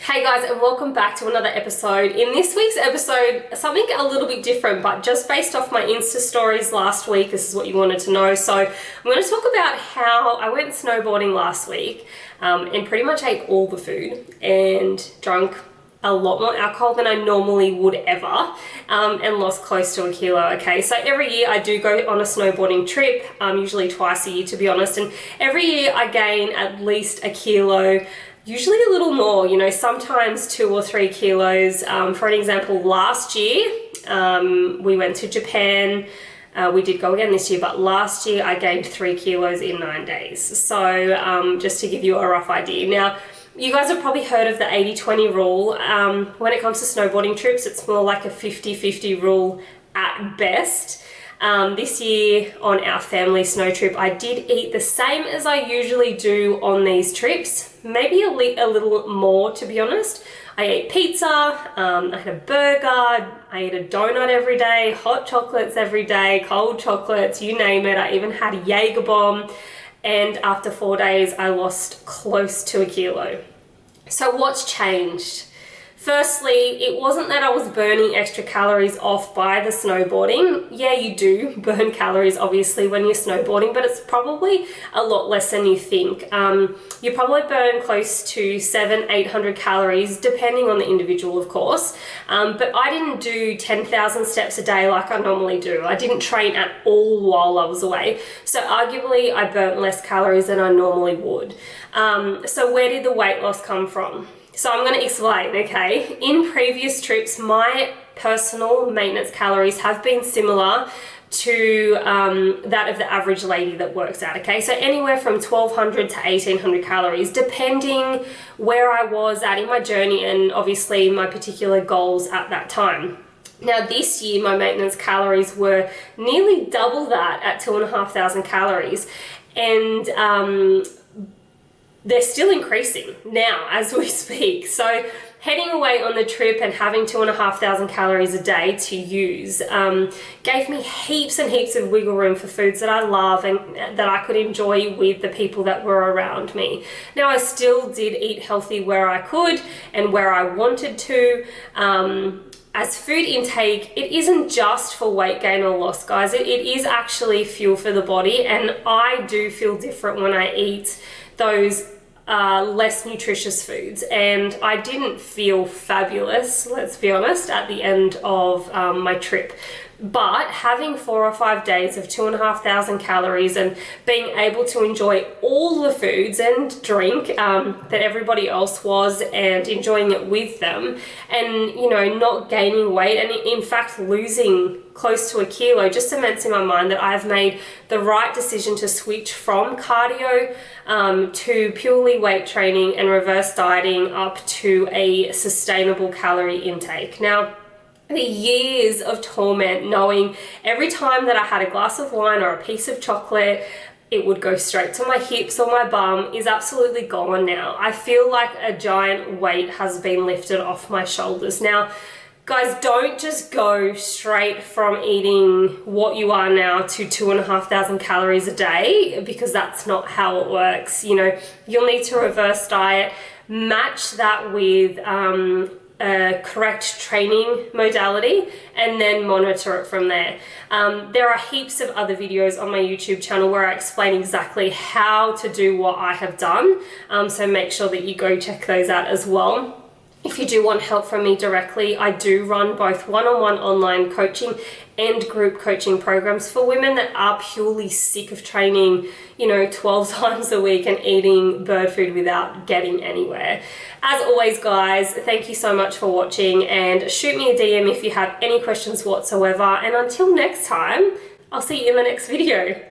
Hey guys, and welcome back to another episode. In this week's episode, something a little bit different, but just based off my Insta stories last week, this is what you wanted to know. So I'm going to talk about how I went snowboarding last week and pretty much ate all the food and drank a lot more alcohol than I normally would ever, and lost close to 1 kilo. Okay, so every year I do go on a snowboarding trip, usually twice a year to be honest, and every year I gain at least 1 kilo, usually a little more, you know, sometimes 2 or 3 kilos. For an example, last year we went to Japan. We did go again this year, but last year I gained 3 kilos in 9 days. So just to give you a rough idea. Now, you guys have probably heard of the 80-20 rule. When it comes to snowboarding trips, it's more like a 50-50 rule at best. This year on our family snow trip, I did eat the same as I usually do on these trips, maybe a little more to be honest. I ate pizza, I had a burger, I ate a donut every day, hot chocolates every day, cold chocolates, you name it. I even had a Jaeger bomb. And after 4 days, I lost close to 1 kilo. So what's changed? Firstly, it wasn't that I was burning extra calories off by the snowboarding. Yeah, you do burn calories obviously when you're snowboarding, but it's probably a lot less than you think. You probably burn close to 700-800 calories, depending on the individual, of course. But I didn't do 10,000 steps a day like I normally do. I didn't train at all while I was away. So arguably, I burnt less calories than I normally would. So where did the weight loss come from? So I'm going to explain, okay? In previous trips, my personal maintenance calories have been similar to that of the average lady that works out, okay? So anywhere from 1,200 to 1,800 calories, depending where I was at in my journey and obviously my particular goals at that time. Now this year, my maintenance calories were nearly double that at 2,500 calories. And they're still increasing now as we speak. So heading away on the trip and having 2,500 calories a day to use gave me heaps and heaps of wiggle room for foods that I love and that I could enjoy with the people that were around me. Now, I still did eat healthy where I could and where I wanted to. As food intake, it isn't just for weight gain or loss, guys. It is actually fuel for the body, and I do feel different when I eat those less nutritious foods, and I didn't feel fabulous, let's be honest, at the end of my trip. But having 4 or 5 days of 2,500 calories and being able to enjoy all the foods and drink that everybody else was and enjoying it with them, and you know, not gaining weight and in fact losing close to 1 kilo, just cements in my mind that I've made the right decision to switch from cardio to purely weight training and reverse dieting up to a sustainable calorie intake. Now, the years of torment knowing every time that I had a glass of wine or a piece of chocolate, it would go straight to my hips or my bum is absolutely gone now. I feel like a giant weight has been lifted off my shoulders. Now, guys, don't just go straight from eating what you are now to 2,500 calories a day, because that's not how it works. You know, you'll need to reverse diet, match that with a correct training modality, and then monitor it from there. There are heaps of other videos on my YouTube channel where I explain exactly how to do what I have done, so make sure that you go check those out as well. If you do want help from me directly, I do run both one-on-one online coaching and group coaching programs for women that are purely sick of training, you know, 12 times a week and eating bird food without getting anywhere. As always, guys, thank you so much for watching, and shoot me a DM if you have any questions whatsoever. And until next time, I'll see you in the next video.